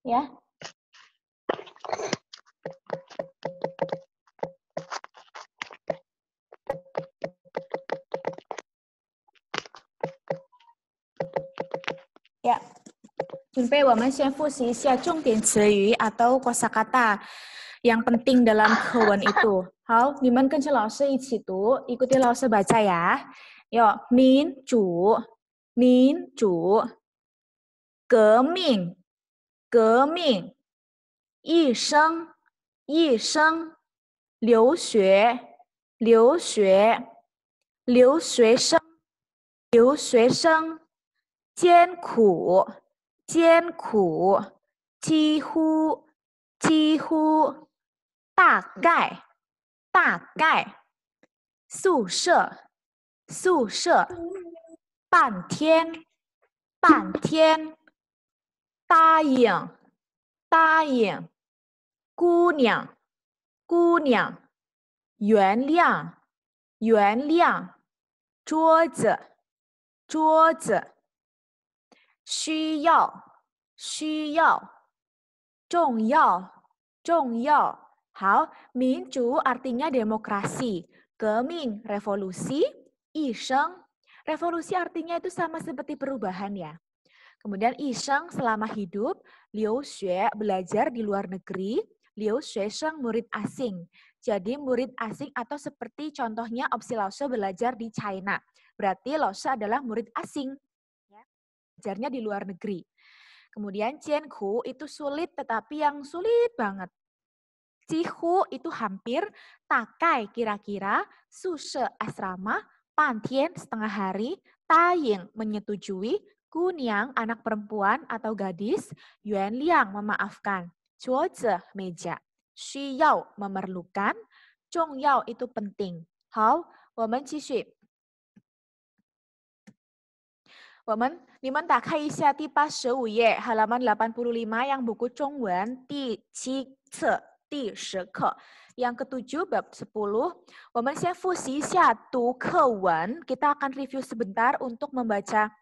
ya. Ya, 准备我们先复习一下重点词语 atau kosakata yang penting dalam kewen itu. 好，你们跟着老师一起读，ikuti 老师 baca ya. Yuk, 民主，民主，革命，革命，医生，医生，留学，留学，留学生，留学生，艰苦，艰苦，几乎，几乎，大概，大概，宿舍，宿舍，半天，半天，答应，答应，姑娘，姑娘，原谅，原谅，桌子，桌子，需要，需要，重要，重要。好， 民主artinya demokrasi, 革命 revolusi, 医生 revolusi artinya itu sama seperti perubahan ya. Kemudian 医生 selama hidup, 留学 belajar di luar negeri, 留学生 murid asing. Jadi murid asing atau seperti contohnya opsi Lause belajar di China. Berarti Lause adalah murid asing. Belajarnya di luar negeri. Kemudian jianku itu sulit tetapi yang sulit banget. Cihu itu hampir, takai kira-kira, suse asrama, pantien setengah hari, taying menyetujui, Gunyang anak perempuan atau gadis, Yuanliang memaafkan, Cuoze meja, Xuyao memerlukan, Zongyao itu penting. 好，我们继续。你们打开一下第85页 halaman 85 yang buku 中文第7册第10课 yang ketujuh bab 10. 我们先复习一下读课文. Kita akan review sebentar untuk membaca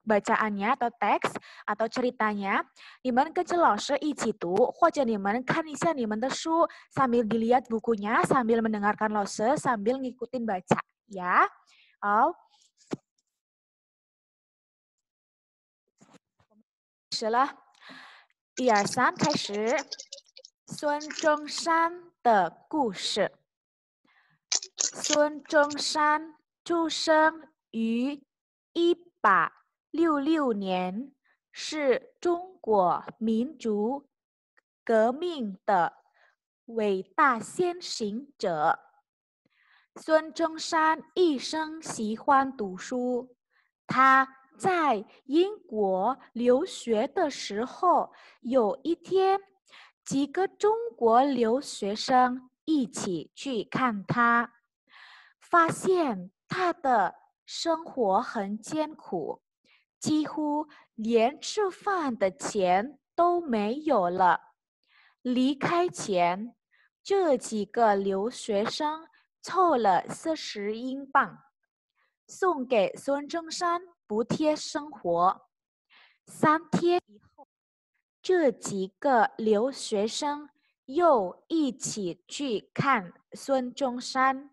bacaannya atau teks atau ceritanya. 你们跟着老师一起读，或者你们看一下你们的书 sambil dilihat bukunya, sambil mendengarkan 老师 sambil ngikutin baca ya. 好。始了，1、2、3，开始。孙中山的故事。孙中山出生于1866年，是中国民主革命的伟大先行者。孙中山一生喜欢读书，他在英国留学的时候，有一天，几个中国留学生一起去看他，发现他的生活很艰苦，几乎连吃饭的钱都没有了。离开前，这几个留学生凑了40英镑，送给孙中山补贴生活。3天以后，这几个留学生又一起去看孙中山，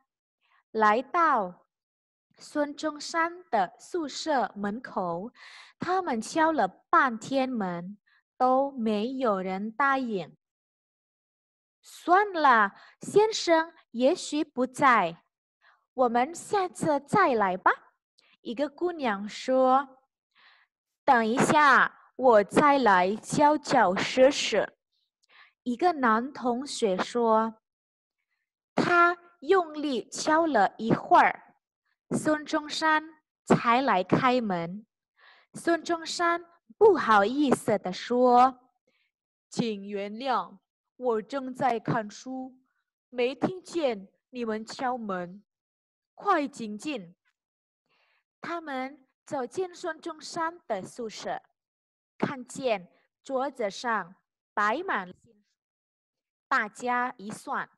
来到孙中山的宿舍门口，他们敲了半天门，都没有人答应。算了，先生也许不在，我们下次再来吧。一个姑娘说：“等一下，我再来教教试试。”一个男同学说：“他用力敲了一会儿，孙中山才来开门。”孙中山不好意思地说：“请原谅。我正在看书，没听见你们敲门。快请进。”他们走进孙中山的宿舍，看见桌子上摆满了大家一算，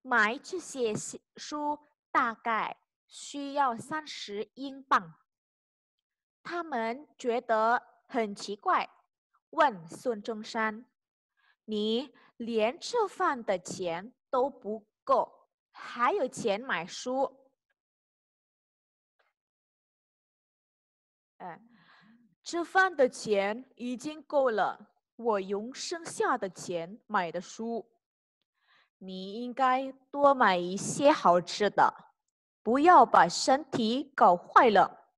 买这些书大概需要30英镑。他们觉得很奇怪，问孙中山：“你连吃饭的钱都不够，还有钱买书。吃饭的钱已经够了，我用剩下的钱买的书。你应该多买一些好吃的，不要把身体搞坏了。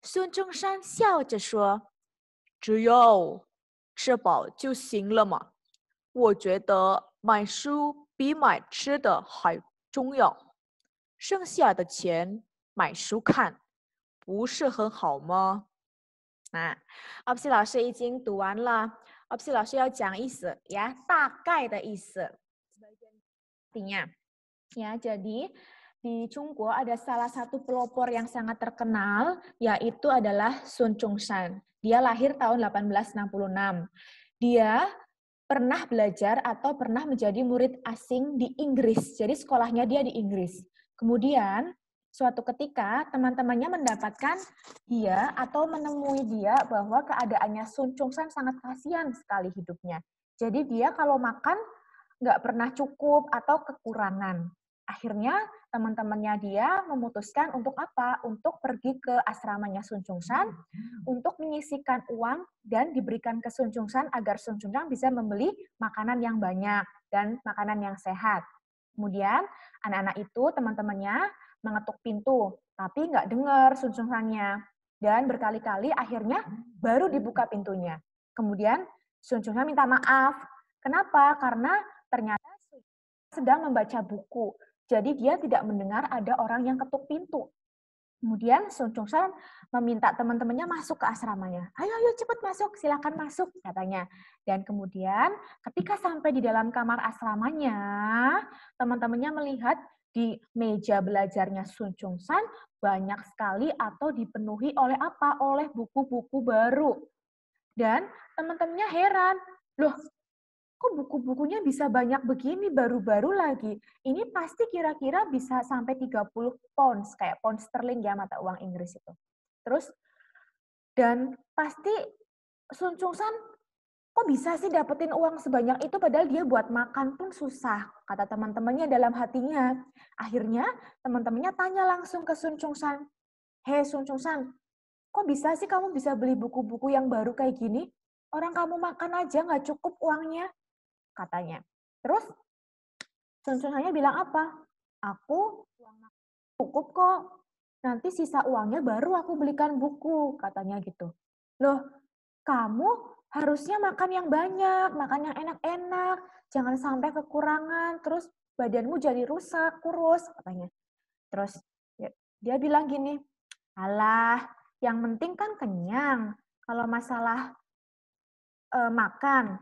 孙中山笑着说：只要吃饱就行了嘛。我觉得买书比买吃的还重要。剩下的钱买书看，不是很好吗？opsi 老师已经读完了。opsi 老师要讲意思呀，大概的意思。Artinya, ya, jadi di Chungguo ada salah satu pelopor yang sangat terkenal, yaitu adalah Sun Chung-san. Dia lahir tahun 1866. Dia pernah belajar atau pernah menjadi murid asing di Inggris. Jadi sekolahnya dia di Inggris. Kemudian suatu ketika teman-temannya mendapatkan dia atau menemui dia bahwa keadaannya Sun Chung-san sangat kasihan sekali hidupnya. Jadi dia kalau makan nggak pernah cukup atau kekurangan. Akhirnya teman-temannya dia memutuskan untuk apa? Untuk pergi ke asramanya Sun Chung-san untuk menyisihkan uang dan diberikan ke Sun Chung-san agar Sun Chung-san bisa membeli makanan yang banyak dan makanan yang sehat. Kemudian anak-anak itu teman-temannya mengetuk pintu, tapi nggak dengar Sun Chung-sannya. Dan berkali-kali akhirnya baru dibuka pintunya. Kemudian Sun Chung-san minta maaf. Kenapa? Karena ternyata sedang membaca buku. Jadi dia tidak mendengar ada orang yang ketuk pintu. Kemudian Sun Chung-san meminta teman-temannya masuk ke asramanya. Ayo, cepat masuk, silakan masuk, katanya. Dan kemudian ketika sampai di dalam kamar asramanya, teman-temannya melihat di meja belajarnya Sun Chung-san banyak sekali atau dipenuhi oleh apa? Oleh buku-buku baru. Dan teman-temannya heran, loh, kok buku-bukunya bisa banyak begini baru-baru lagi? Ini pasti kira-kira bisa sampai 30 pounds, kayak pound sterling ya mata uang Inggris itu. Terus, dan pasti Sun Chung-san kok bisa sih dapetin uang sebanyak itu padahal dia buat makan pun susah, kata teman-temannya dalam hatinya. Akhirnya teman-temannya tanya langsung ke Sun Chung-san, "Hei Sun Chung-san, kok bisa sih kamu bisa beli buku-buku yang baru kayak gini? Orang kamu makan aja nggak cukup uangnya," katanya. Terus Sun Chung-sannya bilang apa? Aku cukup kok. Nanti sisa uangnya baru aku belikan buku, katanya gitu. Loh, kamu harusnya makan yang banyak, makan yang enak-enak, jangan sampai kekurangan, terus badanmu jadi rusak, kurus, katanya. Terus dia bilang gini, alah, yang penting kan kenyang. Kalau masalah makan,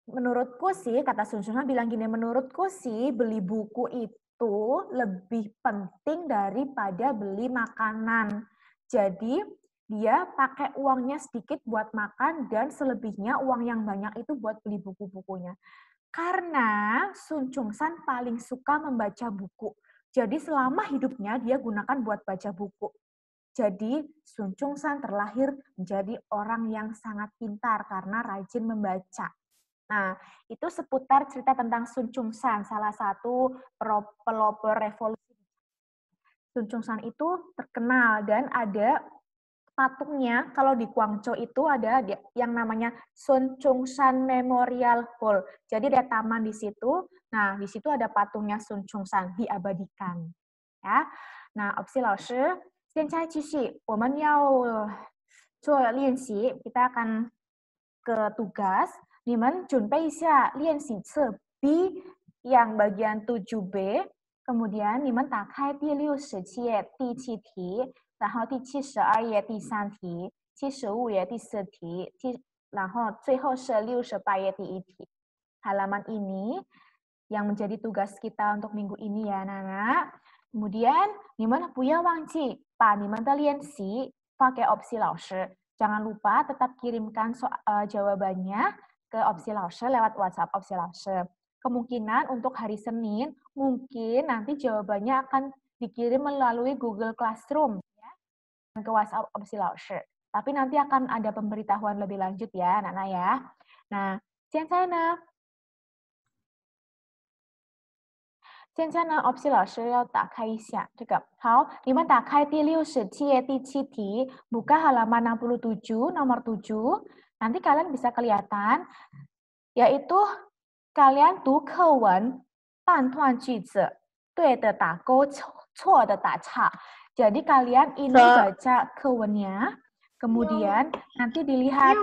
menurutku sih, kata Sun Chung bilang gini, menurutku sih beli buku itu lebih penting daripada beli makanan. Jadi dia pakai uangnya sedikit buat makan dan selebihnya uang yang banyak itu buat beli buku-bukunya. Karena Sun Chung-san paling suka membaca buku. Jadi selama hidupnya dia gunakan buat baca buku. Jadi Sun Chung-san terlahir menjadi orang yang sangat pintar karena rajin membaca. Nah, itu seputar cerita tentang Sun Chung-san, salah satu pelopor revolusi. Sun Chung-san itu terkenal dan ada patungnya, kalau di Guangzhou itu ada yang namanya Sun Chung-san Memorial Hall. Jadi ada taman di situ. Nah, di situ ada patungnya Sun Chung-san diabadikan. Ya. Nah, opsi 老师，现在继续，我们要做练习，kita akan ke tugas. 你们准备一下练习册 B yang bagian 7B, kemudian 你们打开第60页第7题，然后第72页第3题，75页第4题，然后最后是68页第1题。Halaman ini yang menjadi tugas kita untuk minggu ini ya, Nana. Kemudian, 你们不要忘记把你们的练习发给 opsi 老师。Jangan lupa tetap kirimkan jawabannya ke opsi 老师 lewat WhatsApp opsi 老师. Kemungkinan untuk hari Senin, mungkin nanti jawabannya akan dikirim melalui Google Classroom ya, ke WhatsApp opsi 老师. Tapi nanti akan ada pemberitahuan lebih lanjut ya, anak-anak ya. Nah, 现在呢，opsi 老师要打开一下这个。好，你们打开第60第7题, buka halaman 67, nomor 7. Nanti kalian bisa kelihatan, yaitu kalian 读课文半段句子，对的打勾，错的打叉。Jadi kalian ini baca kewennya, kemudian nanti dilihat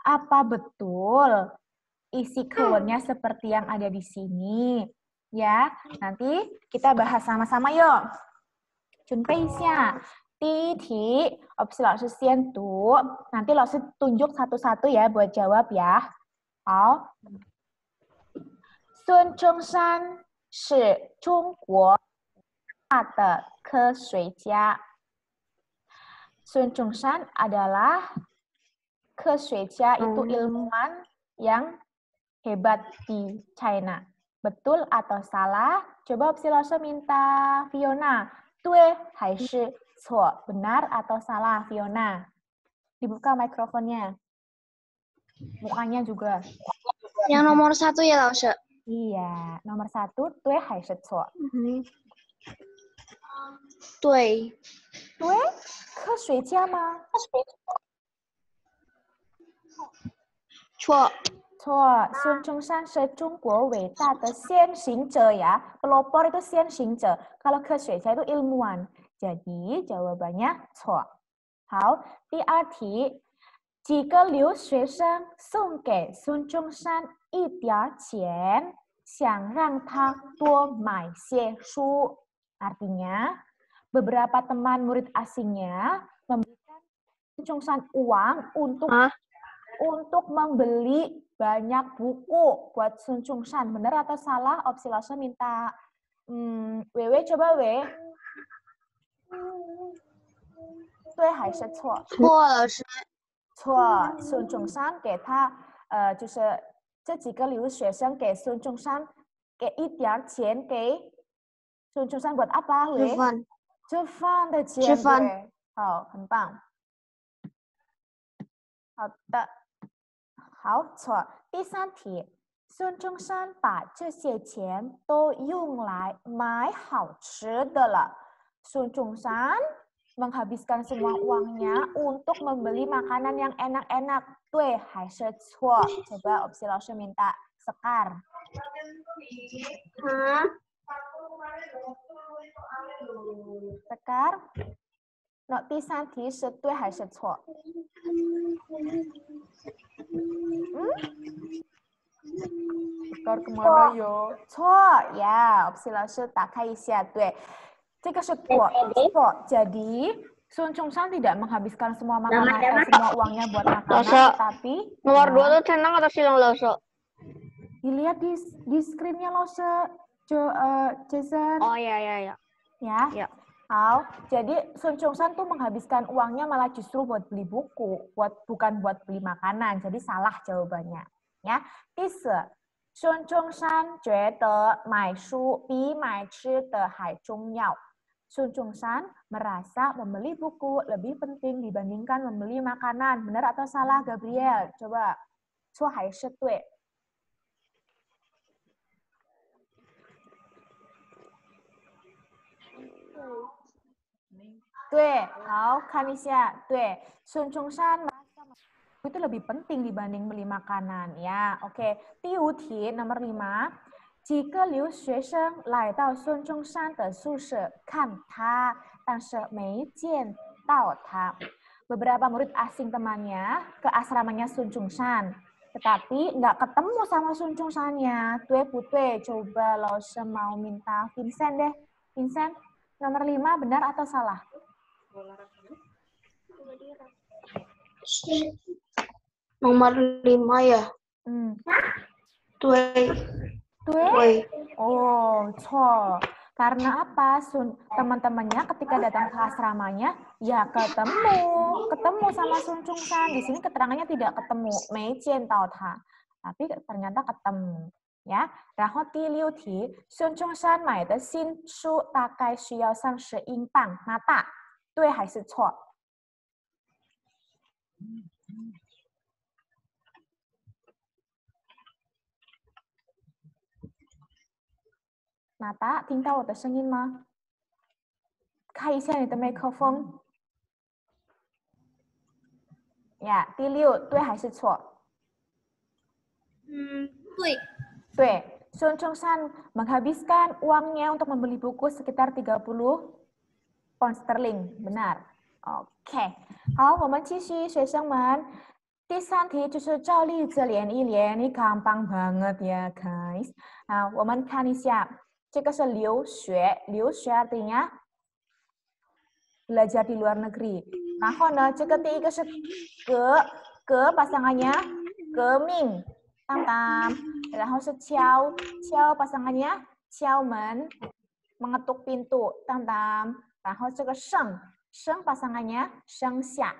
apa betul isi kewennya seperti yang ada di sini. Ya, nanti kita bahas sama-sama yuk. 准备一下，第一题，opsi 老师先读，nanti 老师 tunjuk satu-satu ya buat jawab ya. 好，孙中山是中国大的科学家。孙中山adalah 科学家 itu ilmuwan yang hebat di China. Betul atau salah? Coba opsi 老师 minta Fiona. 对还是错? Benar atau salah, Fiona? Dibuka mikrofonnya. Mukanya juga. Yang nomor 1 ya, 老师. Iya, nomor 1, 对还是错? 对。对？科学家吗？错。错，孙中山是中国伟大的先行者ya. Pelopor itu 先行者. Kalau 科学家 itu ilmuwan. Jadi jawabannya 错. 好，第二题，几个留学生送给孙中山一点钱，想让他多买些书. Artinya, beberapa teman murid asingnya memberikan Sun Chung-san uang untuk membeli banyak buku buat Sun Chung-san. Benar atau salah? Opsi langsung minta Wewe, coba We. 对还是错？错，老师。错，孙中山给他就是这几个留学生给孙中山给一点钱给孙中山 buat apa? 吃饭。吃饭的钱。吃饭。对，好，很棒。好的。好，错。第三题，孙中山把这些钱都用来买好吃的了。孙中山menghabiskan semua uangnya untuk membeli makanan yang enak-enak. 对还是错? Coba opsi 老师 minta Sekar. Sekar, 第三题是对还是错? Sekar kemana yo? 错 ya, opsi 老师打开一下，对，这个是错。Jadi Sun Chung-san tidak menghabiskan semua makanan semua uangnya buat makanan, tapi nomor 2 tuh tenang atau silang Lose? Dilihat di screen-nya Lose, Jason. Oh ya. Ya. Jadi Sun Chung-san tuh menghabiskan uangnya malah justru buat beli buku, bukan buat beli makanan. Jadi salah jawabannya. Ya. 第四，孙中山觉得买书比买吃的还重要。Sun Chung-san merasa membeli buku lebih penting dibandingkan membeli makanan. Benar atau salah, Gabriel? Coba. 错还是对? 对，好，看一下，对，孙中山merasa itu lebih penting dibanding beli makanan, ya. Oke, 第五题 nomor 5. 几个留学生来到孙中山的宿舍看他，但是没见到他。Beberapa murid asing temannya ke asramanya Sun Chung-san, tetapi nggak ketemu sama Sun Chung-san-nya. Tue putih, coba Lose mau minta Vincent deh. Vincent, nomor 5 benar atau salah? Nomor 5 ya? Tue. Oh, 错. Karena apa? Teman-temannya ketika datang ke asramanya, ya ketemu sama Sun Chung-san. Di sini keterangannya tidak ketemu, 没见到他. Tapi ternyata ketemu. 呀，然后第6题，孙中山买的新书大概需要30英镑，那大，对还是错？娜达，听到我的声音吗？开一下你的麦克风。呀，第六，对还是错？对。对. Sun Chong-san menghabiskan uangnya untuk membeli buku sekitar 30 pound sterling. Benar. OK. 好，我们继续，学生们。第三题就是照例则连一连，ini gampang banget ya guys. Nah, 我们看一下，这个是留学，留学 artinya belajar di luar negeri. 然后呢，这个第一个是革 pasangannya geming, tam-tam. 然后是敲 pasangannya 敲门 mengetuk pintu, tam-tam. 然后这个生 pasangannya 生下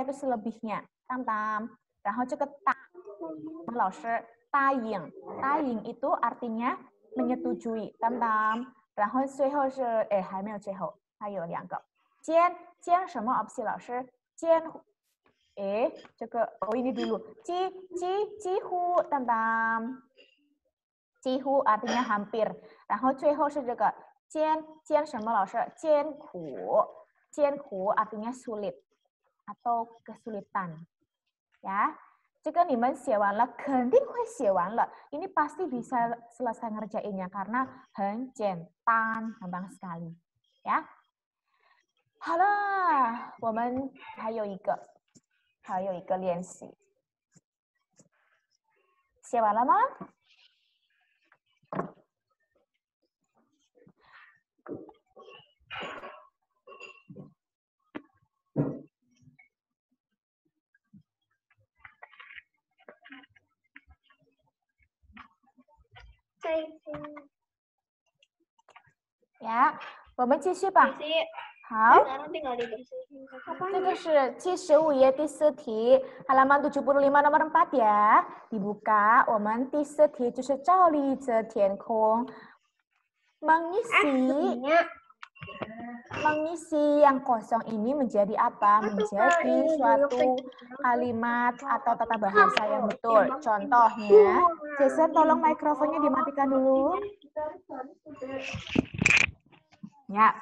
itu selebihnya, tam-tam. 然后这个答老师答应 itu artinya menyetujui, tam-tam. 然后最后是还没有最后，还有两个。兼什么 opsi 老师？兼这个ini dulu. 几乎 tam-tam. 几乎 artinya hampir. 然后最后是这个艰什么老师？艰苦 artinya sulit atau kesulitan. Ya. 这个你们写完了，肯定会写完了。Ini pasti bisa selesai ngerjainnya karena 很简单, gampang sekali. Ya. 好了，我们还有一个练习，写完了吗？呀，我们继续吧。好，这个是第15页第4题 halaman 75 nomor 4 ya. Dibuka, 我们第4题就是照例则填空 mengisi yang kosong ini menjadi apa? Menjadi suatu kalimat atau tata bahasa yang betul. Contohnya, Jason tolong mikrofonnya dimatikan dulu. Ya.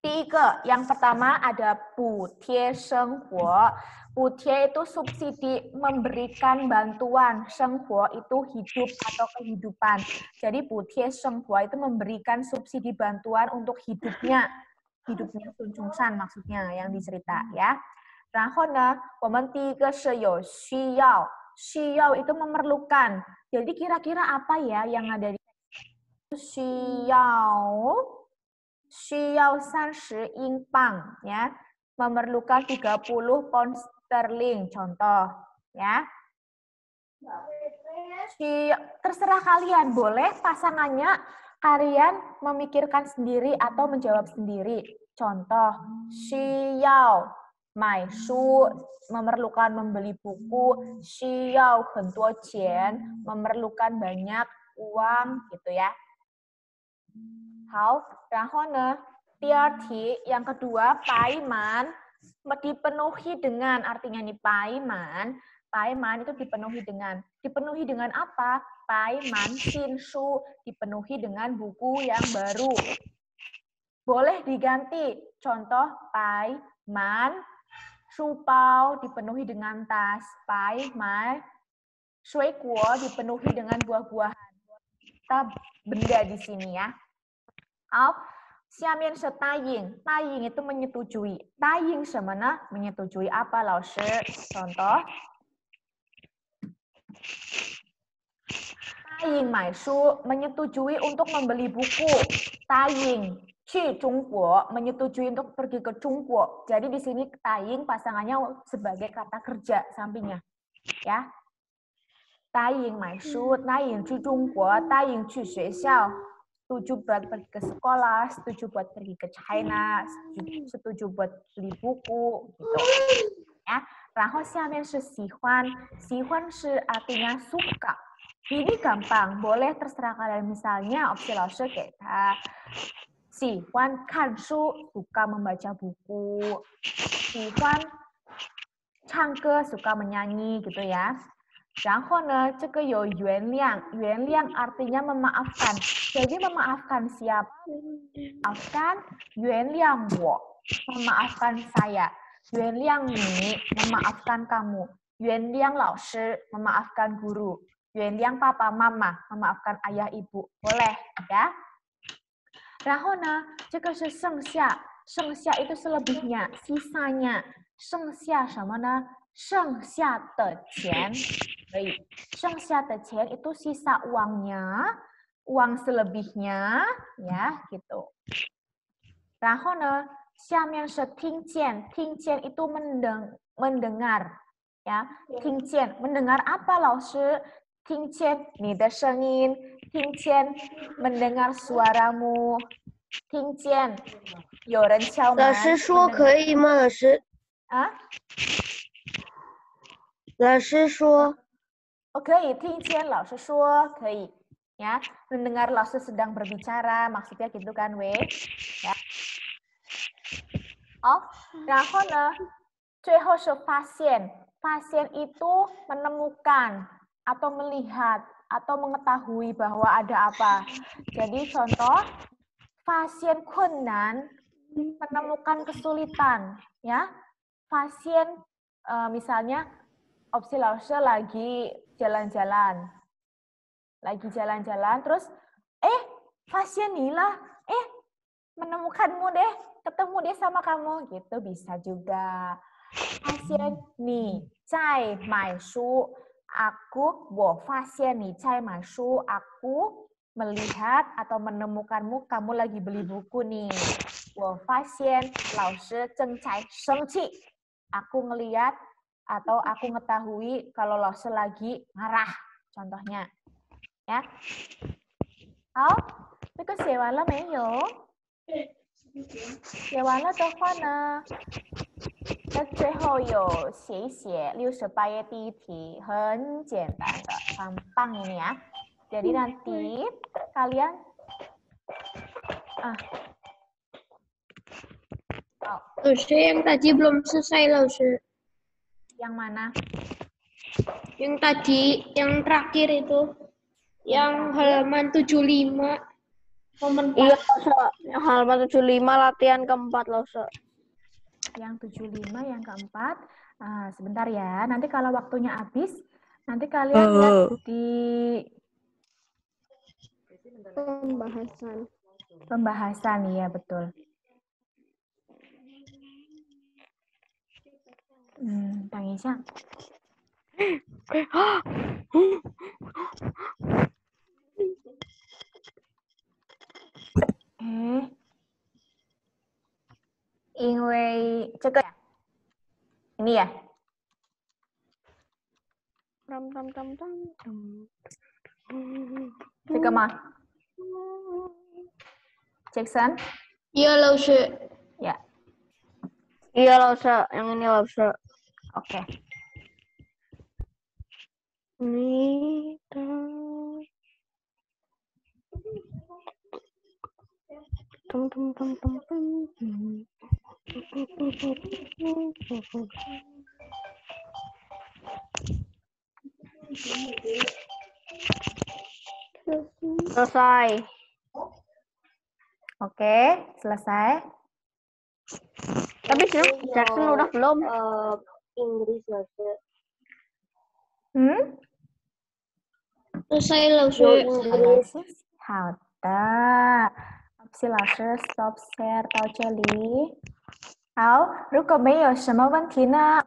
第一个 yang pertama ada 补贴生活. 补贴 itu subsidi, memberikan bantuan. 生活 itu hidup atau kehidupan. Jadi 补贴生活 itu memberikan subsidi bantuan untuk hidupnya Sun Chong-san maksudnya yang dicerita ya. 然后呢，我们第一个是有需要 itu memerlukan. Jadi kira-kira apa ya yang ada di 需要30 英镑 ya, memerlukan 30 pound sterling contoh ya. Terserah kalian, boleh pasangannya kalian memikirkan sendiri atau menjawab sendiri. Contoh, 需要买书 memerlukan membeli buku, 需要很多钱 memerlukan banyak uang gitu ya. 好，然后呢，第二题 yang kedua, 白满 dipenuhi dengan, artinya nih 白满 itu dipenuhi dengan apa? 白满 新书 dipenuhi dengan buku yang baru. Boleh diganti, contoh 白满 书包 dipenuhi dengan tas, 白满 水果 dipenuhi dengan buah-buahan. Kita benda di sini ya. 好，下面是答应，答应 itu menyetujui. 答应什么呢？ menyetujui apa, 老师？ Contoh. 答应买书 menyetujui untuk membeli buku. 答应去中国 menyetujui untuk pergi ke Jungguo. Jadi di sini 答应 pasangannya sebagai kata kerja sampingnya. Ya. 答应买书，答应去中国，答应去学校。 setuju buat pergi ke sekolah, setuju buat pergi ke China, setuju buat beli buku, gitu. Ya, 然后下面是喜欢，喜欢是 artinya suka. Ini gampang, boleh terserah kalian. Misalnya, opsi 老师给他喜欢看书, suka membaca buku, 喜欢唱歌 suka menyanyi gitu ya. 然后呢，这个有原谅，原谅 artinya memaafkan. Jadi memaafkan siapa? Memaafkan, 原谅我, memaafkan saya. 原谅你, memaafkan kamu. 原谅老师, memaafkan guru. 原谅爸爸妈妈, memaafkan ayah ibu. Boleh ya. 然后呢，这个是剩下，剩下 itu selebihnya, sisanya. 剩下什么呢？剩下的钱。可以，剩下的钱 itu sisa uangnya, uang selebihnya, ya gitu. 然后呢，下面是听见，听见 itu mendengar, ya. 听见 mendengar apa 老师？听见你的声音，听见 mendengar suaramu， 听见有人敲门。老师说可以吗？老师？啊？老师说。Oh, 可以，听见老师说可以ya, mendengar 老师 sedang berbicara, maksudnya gitu kan, Wei? Ya. Oh, 然后呢，最后是发现，发现 itu menemukan atau melihat atau mengetahui bahwa ada apa. Jadi contoh, 发现困难 menemukan kesulitan, ya. 发现 misalnya opsi 老师 lagi jalan-jalan. Lagi jalan-jalan, terus, pasien Nila, menemukanmu deh, ketemu deh sama kamu, gitu bisa juga. Pasien ni cai mai shu, aku, 我发现你在买书, aku melihat atau menemukanmu, kamu lagi beli buku nih. 我发现老师正在生气, aku ngelihat atau aku mengetahui kalau 老师 lagi marah, contohnya. 呀，好，这个写完了没有？写完了的话呢，那最后有写一写68页第一题，很简单的，gampang ini ya. Jadi nanti kalian老师yang tadi belum selesai, 老师。 Yang mana? Yang tadi, yang terakhir itu. Yang halaman 75. Iya, yang halaman 75 latihan keempat, loh, Yang 75, yang keempat. Sebentar ya, nanti kalau waktunya habis, nanti kalian lihat di pembahasan, ya betul. Tanya Isang. Ini ya? Cek mah? Jackson? Iya, Lause. Ya. Iya, Lause. Yang ini, Lause. Oke. Selesai. Oke, selesai. Tapi Jackson udah belum? Inggris, Lause. Selesai, Lause. Inggris. 好的，opsi 老师 stop share 到这里。好，如果没有什么问题呢，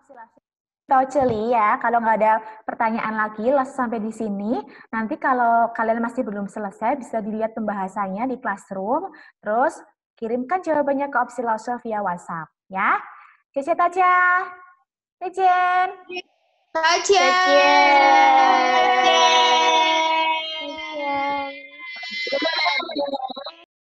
到这里ya. Kalau nggak ada pertanyaan lagi, sampai di sini. Nanti kalau kalian masih belum selesai, bisa dilihat pembahasannya di Classroom. Terus kirimkan jawabannya ke opsi 老师 via WhatsApp, ya. 谢谢大家，再见。再见。